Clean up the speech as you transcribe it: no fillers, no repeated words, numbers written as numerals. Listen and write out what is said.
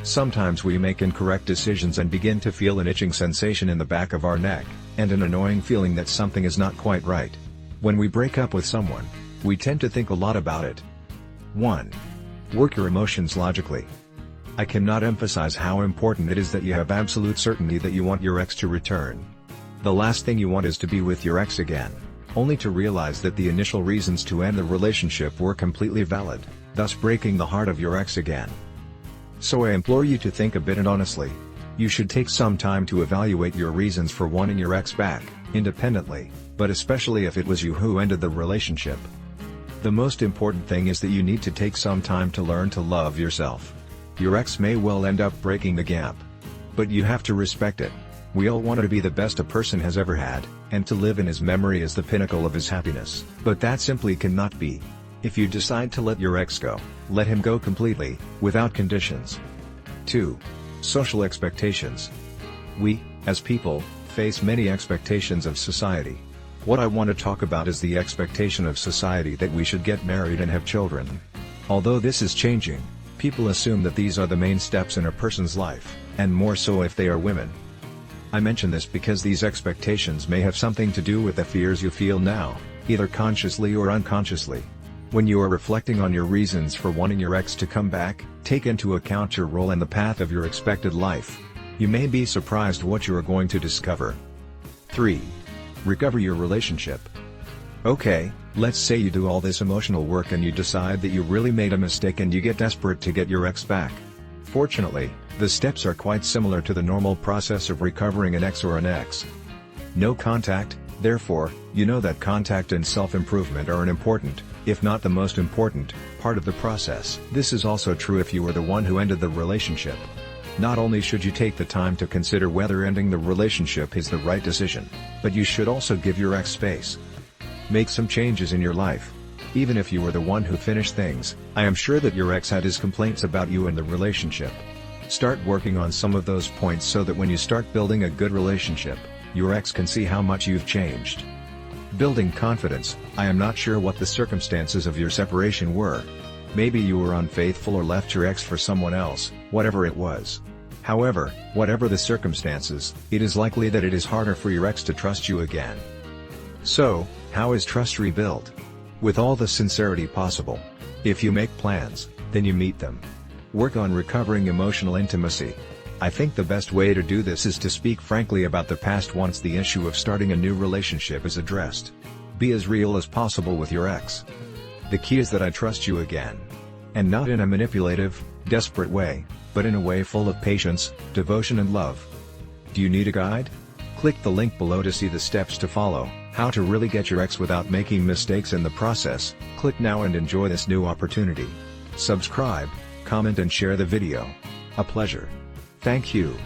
Sometimes we make incorrect decisions and begin to feel an itching sensation in the back of our neck, and an annoying feeling that something is not quite right. When we break up with someone, we tend to think a lot about it. 1. Work your emotions logically. I cannot emphasize how important it is that you have absolute certainty that you want your ex to return. The last thing you want is to be with your ex again, only to realize that the initial reasons to end the relationship were completely valid, thus breaking the heart of your ex again. So I implore you to think a bit and honestly. You should take some time to evaluate your reasons for wanting your ex back, independently, but especially if it was you who ended the relationship. The most important thing is that you need to take some time to learn to love yourself. Your ex may well end up breaking the gap, but you have to respect it. We all want to be the best a person has ever had, and to live in his memory as the pinnacle of his happiness. But that simply cannot be. If you decide to let your ex go, let him go completely, without conditions. 2. Social expectations. We, as people, face many expectations of society. What I want to talk about is the expectation of society that we should get married and have children. Although this is changing, people assume that these are the main steps in a person's life, and more so if they are women. I mention this because these expectations may have something to do with the fears you feel now, either consciously or unconsciously. When you are reflecting on your reasons for wanting your ex to come back, take into account your role and the path of your expected life. You may be surprised what you are going to discover. 3. Recover your relationship. Okay, let's say you do all this emotional work and you decide that you really made a mistake and you get desperate to get your ex back. Fortunately, the steps are quite similar to the normal process of recovering an ex or an ex. No contact, therefore, you know that contact and self-improvement are an important, if not the most important, part of the process. This is also true if you were the one who ended the relationship. Not only should you take the time to consider whether ending the relationship is the right decision, but you should also give your ex space. Make some changes in your life. Even if you were the one who finished things, I am sure that your ex had his complaints about you and the relationship. Start working on some of those points so that when you start building a good relationship, your ex can see how much you've changed. Building confidence. I am not sure what the circumstances of your separation were. Maybe you were unfaithful or left your ex for someone else, whatever it was. However, whatever the circumstances, it is likely that it is harder for your ex to trust you again. So, how is trust rebuilt? With all the sincerity possible. If you make plans, then you meet them. Work on recovering emotional intimacy. I think the best way to do this is to speak frankly about the past once the issue of starting a new relationship is addressed. Be as real as possible with your ex. The key is that I trust you again. And not in a manipulative, desperate way, but in a way full of patience, devotion and love. Do you need a guide? Click the link below to see the steps to follow, how to really get your ex without making mistakes in the process. Click now and enjoy this new opportunity. Subscribe, comment and share the video. A pleasure. Thank you.